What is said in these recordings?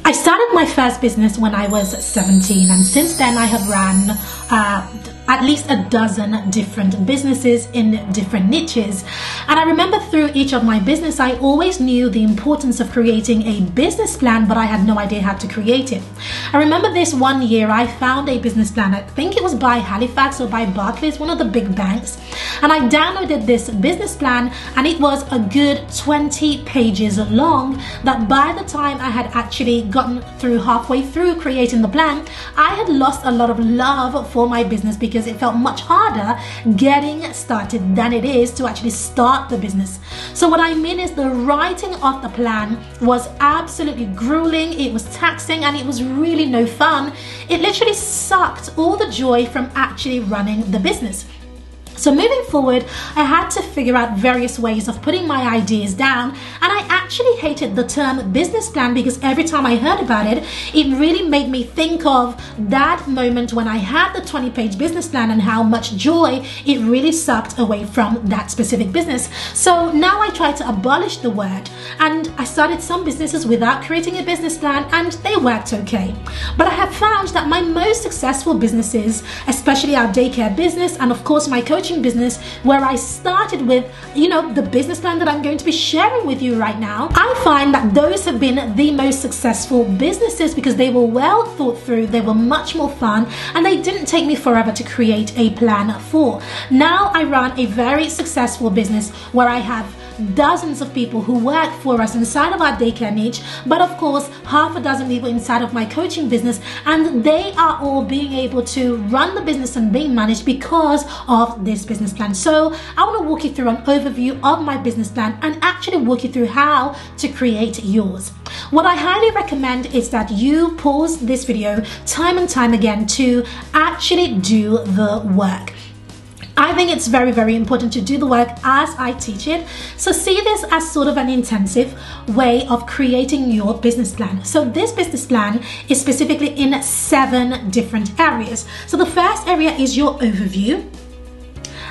I started my first business when I was 17, and since then I have ran at least a dozen different businesses in different niches. And I remember through each of my business, I always knew the importance of creating a business plan, but I had no idea how to create it. I remember this one year I found a business plan. I think it was by Halifax or by Barclays, one of the big banks. And I downloaded this business plan, and it was a good 20 pages long, that by the time I had actually gotten through halfway through creating the plan, I had lost a lot of love for my business, because it felt much harder getting started than it is to actually start the business. So what I mean is, the writing of the plan was absolutely grueling, it was taxing, and it was really no fun. It literally sucked all the joy from actually running the business. So moving forward, I had to figure out various ways of putting my ideas down, and I actually hated the term business plan, because every time I heard about it, it really made me think of that moment when I had the 20-page business plan and how much joy it really sucked away from that specific business. So now I try to abolish the word, and I started some businesses without creating a business plan, and they worked okay. But I have found that my most successful businesses, especially our daycare business and of course my coaching business, where I started with, the business plan that I'm going to be sharing with you right now, I find that those have been the most successful businesses, because they were well thought through, they were much more fun, and they didn't take me forever to create a plan for. Now I run a very successful business where I have dozens of people who work for us inside of our daycare niche, but of course half a dozen people inside of my coaching business, and they are all being able to run the business and being managed because of this business plan. So I want to walk you through an overview of my business plan and actually walk you through how to create yours. What I highly recommend is that you pause this video time and time again to actually do the work. I think it's very, very important to do the work as I teach it. So see this as sort of an intensive way of creating your business plan. So this business plan is specifically in 7 different areas. So the first area is your overview.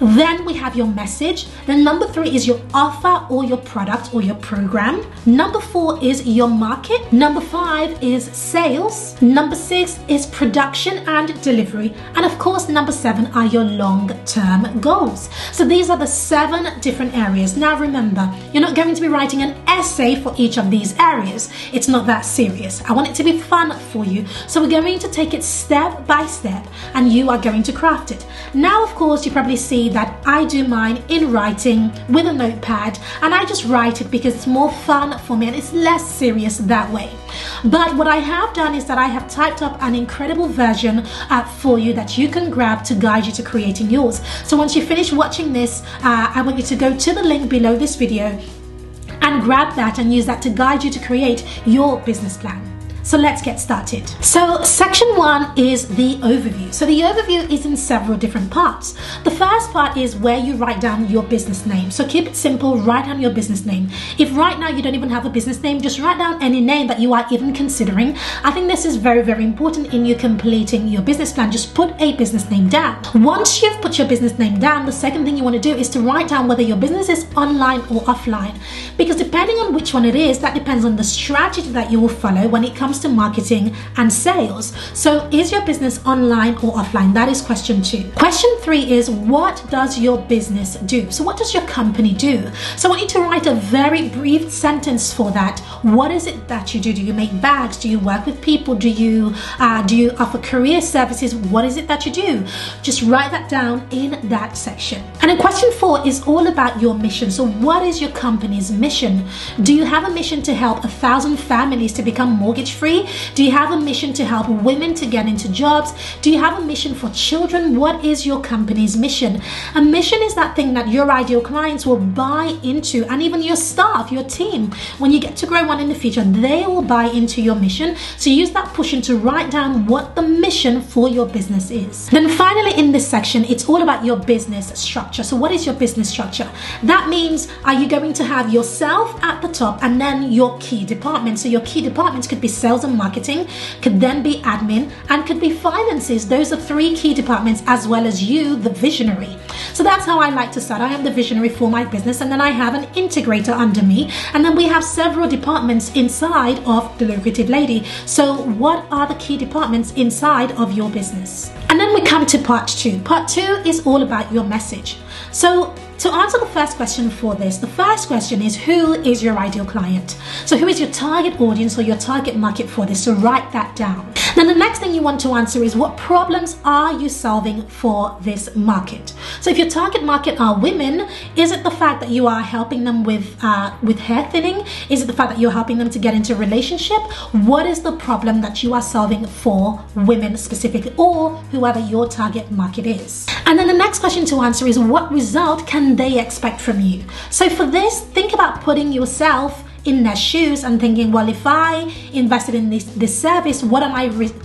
Then we have your message. Then number 3 is your offer or your product or your program. Number 4 is your market. Number 5 is sales. Number 6 is production and delivery. And of course, number 7 are your long-term goals. So these are the 7 different areas. Now remember, you're not going to be writing an essay for each of these areas. It's not that serious. I want it to be fun for you. So we're going to take it step by step, and you are going to craft it. Now, of course, you probably see that I do mine in writing with a notepad, and I just write it because it's more fun for me and it's less serious that way. But what I have done is that I have typed up an incredible version for you that you can grab to guide you to creating yours. So once you finish watching this, I want you to go to the link below this video and grab that and use that to guide you to create your business plan. So let's get started. So section 1 is the overview. So the overview is in several different parts. The first part is where you write down your business name. So keep it simple, write down your business name. If right now you don't even have a business name, just write down any name that you are even considering. I think this is very, very important in you completing your business plan. Just put a business name down. Once you've put your business name down, the second thing you want to do is to write down whether your business is online or offline. Because depending on which one it is, that depends on the strategy that you will follow when it comes to marketing and sales. So is your business online or offline? That is question 2. Question 3 is, what does your business do? So what does your company do? So I want you to write a very brief sentence for that. What is it that you do? Do you make bags? Do you work with people? Do you offer career services? What is it that you do? Just write that down in that section. And then question 4 is all about your mission. So what is your company's mission? Do you have a mission to help 1,000 families to become mortgage free? Do you have a mission to help women to get into jobs? Do you have a mission for children? What is your company's mission? A mission is that thing that your ideal clients will buy into, and even your staff, your team. When you get to grow one in the future, they will buy into your mission. So use that pushing to write down what the mission for your business is. Then finally, in this section, it's all about your business structure. So what is your business structure? That means, are you going to have yourself at the top and then your key departments? So your key departments could be sales, sales and marketing, could then be admin, and could be finances. Those are 3 key departments, as well as you, the visionary. So that's how I like to start. I am the visionary for my business, and then I have an integrator under me, and then we have several departments inside of the Lucrative Lady. So what are the key departments inside of your business? And then we come to part 2. Part 2 is all about your message. So to answer the first question for this, the first question is, who is your ideal client? So who is your target audience or your target market for this? So write that down. Then the next thing you want to answer is, what problems are you solving for this market? So if your target market are women, is it the fact that you are helping them with hair thinning? Is it the fact that you're helping them to get into a relationship? What is the problem that you are solving for women specifically, or whoever your target market is? And then the next question to answer is, what result can they expect from you? So for this, think about putting yourself in their shoes and thinking, well, if I invested in this service, what am I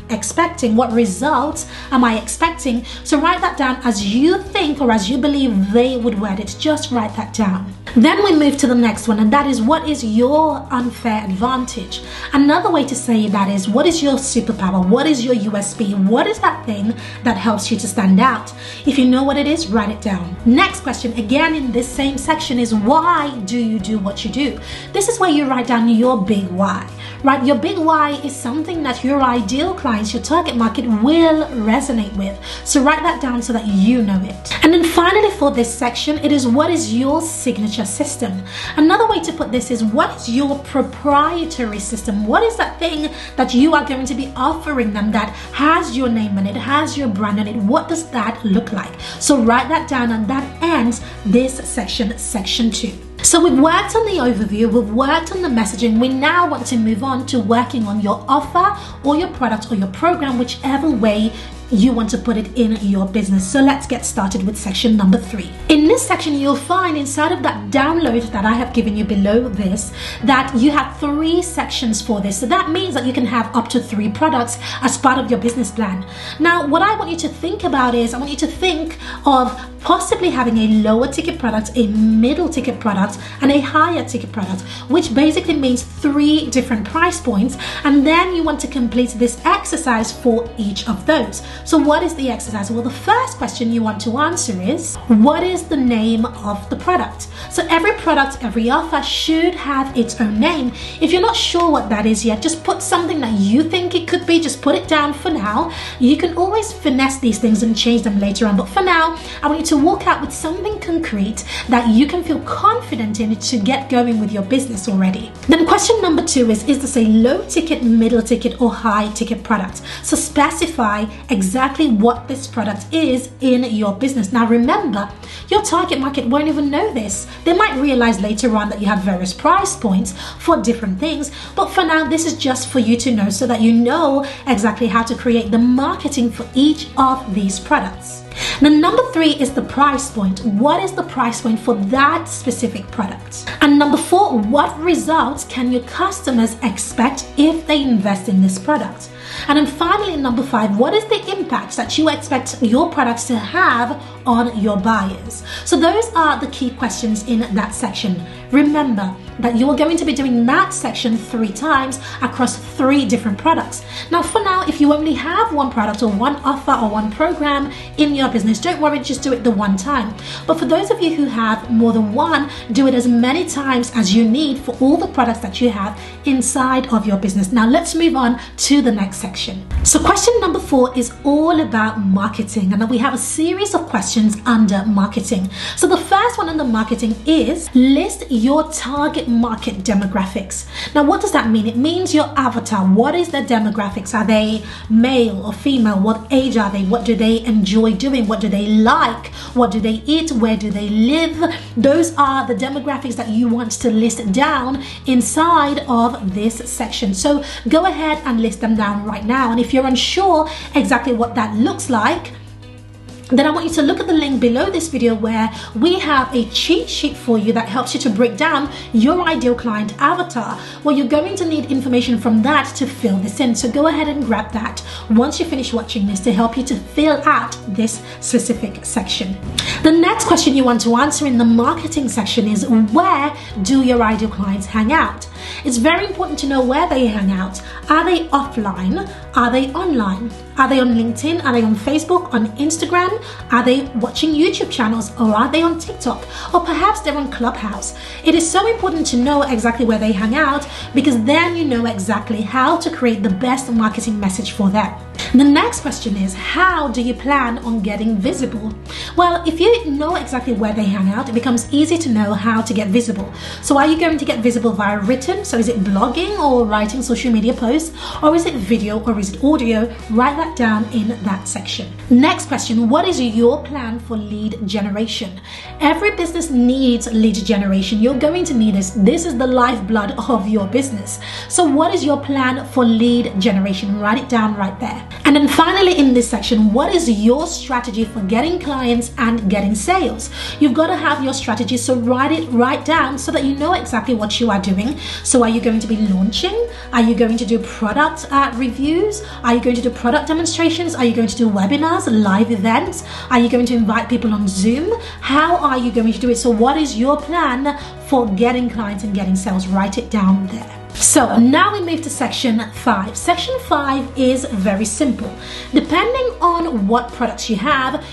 expecting? What results am I expecting? So write that down as you think or as you believe they would word it. Just write that down. Then we move to the next one, and that is, what is your unfair advantage? Another way to say that is, what is your superpower? What is your USP? What is that thing that helps you to stand out? If you know what it is, write it down. Next question, again in this same section, is, why do you do what you do? This is where you write down your big why. Right? Your big why is something that your ideal clients, your target market, will resonate with. So write that down so that you know it. And then finally for this section, it is, what is your signature system? Another way to put this is, what is your proprietary system? What is that thing that you are going to be offering them that has your name on it, has your brand on it? What does that look like? So write that down, and that ends this section, section 2. So we've worked on the overview, we've worked on the messaging. We now want to move on to working on your offer or your product or your program, whichever way you want to put it in your business. So let's get started with section number 3. In this section, you'll find inside of that download that I have given you below this, that you have 3 sections for this. So that means that you can have up to 3 products as part of your business plan. Now, what I want you to think about is, I want you to think of possibly having a lower ticket product, a middle ticket product, and a higher ticket product, which basically means 3 different price points. And then you want to complete this exercise for each of those. So what is the exercise? Well, the first question you want to answer is, what is the name of the product? So every product, every offer should have its own name. If you're not sure what that is yet, just put something that you think it could be. Just put it down for now. You can always finesse these things and change them later on. But for now, I want you to walk out with something concrete that you can feel confident in to get going with your business already. Then question number 2 is this a low ticket, middle ticket, or high ticket product? So specify exactly what this product is in your business. Now remember, your target market won't even know this. They might realize later on that you have various price points for different things, but for now this is just for you to know, so that you know exactly how to create the marketing for each of these products. Then number 3 is the price point. What is the price point for that specific product? And number 4, what results can your customers expect if they invest in this product? And then finally, number 5, what is the impact that you expect your products to have on your buyers? So those are the key questions in that section. Remember that you're going to be doing that section 3 times across 3 different products. Now for now, if you only have 1 product or 1 offer or 1 program in your business, don't worry, just do it the 1 time. But for those of you who have more than 1, do it as many times as you need for all the products that you have inside of your business. Now let's move on to the next section. So question number 4 is all about marketing, and then we have a series of questions under marketing. So the first one under marketing is, list your target market demographics. Now what does that mean? It means your avatar. What is their demographics? Are they male or female? What age are they? What do they enjoy doing? What do they like? What do they eat? Where do they live? Those are the demographics that you want to list down inside of this section. So go ahead and list them down right now. And if you're unsure exactly what that looks like, then I want you to look at the link below this video, where we have a cheat sheet for you that helps you to break down your ideal client avatar. Well, you're going to need information from that to fill this in. So go ahead and grab that once you finish watching this, to help you to fill out this specific section. The next question you want to answer in the marketing section is, where do your ideal clients hang out? it's very important to know where they hang out. Are they offline? Are they online? Are they on LinkedIn? Are they on Facebook, on Instagram? Are they watching YouTube channels, or are they on TikTok? Or perhaps they're on Clubhouse. It is so important to know exactly where they hang out, because then you know exactly how to create the best marketing message for them. The next question is, how do you plan on getting visible? Well, if you know exactly where they hang out, it becomes easy to know how to get visible. So are you going to get visible via written? So is it blogging or writing social media posts? Or is it video, or is it audio? Write that down in that section. Next question, what is your plan for lead generation? Every business needs lead generation. You're going to need this. This is the lifeblood of your business. So what is your plan for lead generation? Write it down right there. And then finally in this section, what is your strategy for getting clients and getting sales? You've got to have your strategy, so write it right down so that you know exactly what you are doing. So are you going to be launching? Are you going to do product reviews? Are you going to do product demonstrations? Are you going to do webinars, live events? Are you going to invite people on Zoom? How are you going to do it? So what is your plan for getting clients and getting sales? Write it down there. So now we move to section 5. Section 5 is very simple. Depending on what products you have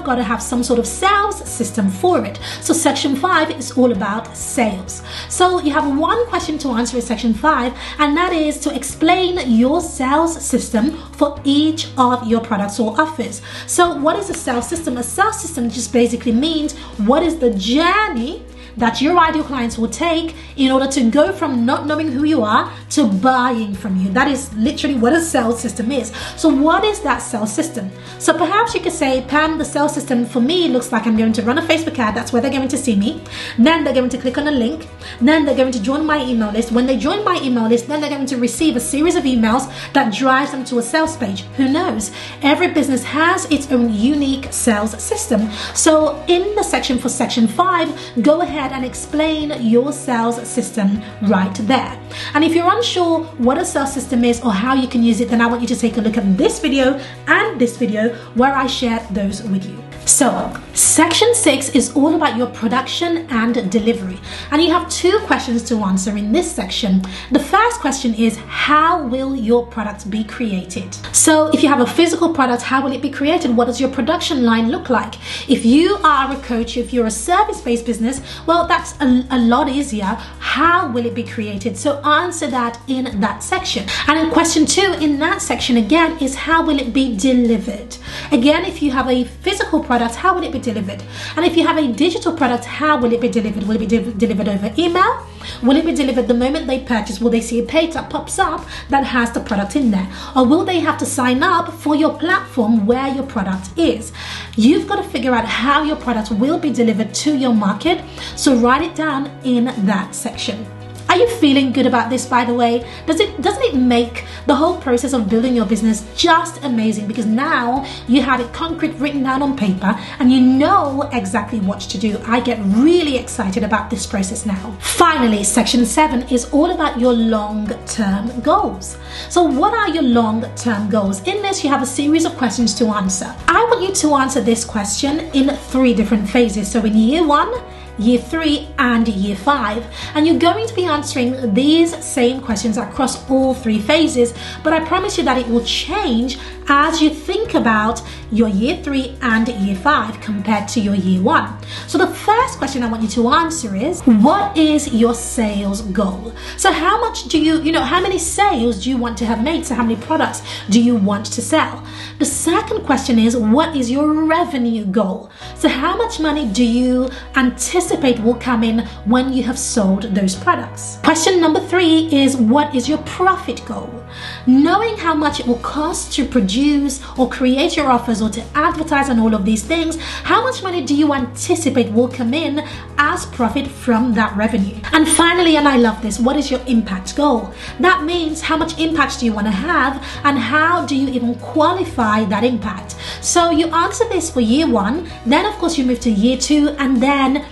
got to have some sort of sales system for it. So section 5 is all about sales. So you have one question to answer in section 5, and that is to explain your sales system for each of your products or offers. So what is a sales system? A sales system just basically means what is the journey that your ideal clients will take in order to go from not knowing who you are to buying from you. That is literally what a sales system is. So what is that sales system? So perhaps you could say, Pam, the sales system for me looks like I'm going to run a Facebook ad. That's where they're going to see me. Then they're going to click on a link. Then they're going to join my email list. When they join my email list, then they're going to receive a series of emails that drives them to a sales page. Who knows? Every business has its own unique sales system. So in the section for section 5, go ahead and explain your sales system right there. And if you're unsure what a sales system is or how you can use it, then I want you to take a look at this video and this video where I share those with you. So section 6 is all about your production and delivery, and you have 2 questions to answer in this section. The first question is, how will your product be created? So if you have a physical product, how will it be created? What does your production line look like? If you are a coach, if you're a service-based business, well, that's a lot easier. How will it be created? So answer that in that section. And in question 2 in that section again is, how will it be delivered? Again, if you have a physical product, how will it be delivered? And if you have a digital product, how will it be delivered? Will it be delivered over email? Will it be delivered the moment they purchase? Will they see a page that pops up that has the product in there? Or will they have to sign up for your platform where your product is? You've got to figure out how your product will be delivered to your market. So write it down in that section. Are you feeling good about this, by the way? Doesn't it make the whole process of building your business just amazing? Because now you have it concrete, written down on paper, and you know exactly what to do. I get really excited about this process now. Finally, section 7 is all about your long-term goals. So what are your long-term goals? In this, you have a series of questions to answer. I want you to answer this question in 3 different phases. So in year 1, year 3 and year 5, and you're going to be answering these same questions across all 3 phases, but I promise you that it will change as you think about your year 3 and year 5 compared to your year 1. So the first question I want you to answer is, what is your sales goal? So how much do how many sales do you want to have made? So how many products do you want to sell? The second question is, what is your revenue goal? So how much money do you anticipate will come in when you have sold those products? Question number 3 is, what is your profit goal? Knowing how much it will cost to produce or create your offers or to advertise on all of these things, how much money do you anticipate will come in as profit from that revenue? And finally, and I love this, what is your impact goal? That means how much impact do you want to have, and how do you even qualify that impact? So you answer this for year 1, then of course you move to year 2, and then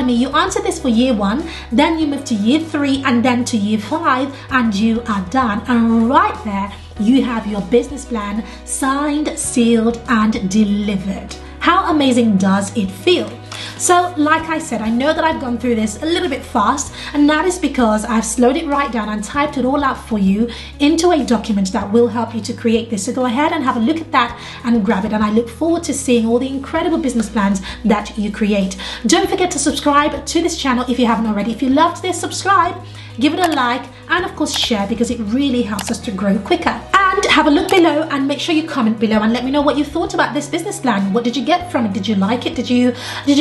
you answer this for year 1, then you move to year 3, and then to year 5, and you are done. And right there, you have your business plan signed, sealed, and delivered. How amazing does it feel? So like I said, I know that I've gone through this a little bit fast, and that is because I've slowed it right down and typed it all out for you into a document that will help you to create this. So go ahead and have a look at that and grab it, and I look forward to seeing all the incredible business plans that you create. Don't forget to subscribe to this channel if you haven't already. If you loved this, subscribe, give it a like, and of course share, because it really helps us to grow quicker. And have a look below and make sure you comment below and let me know what you thought about this business plan. What did you get from it? Did you like it? Did you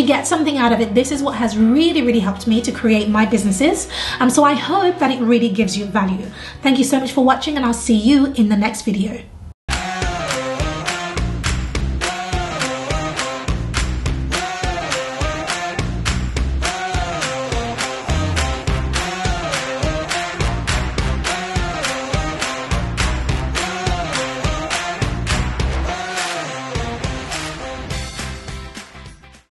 get something out of it? This is what has really helped me to create my businesses. So I hope that it really gives you value. Thank you so much for watching, and I'll see you in the next video.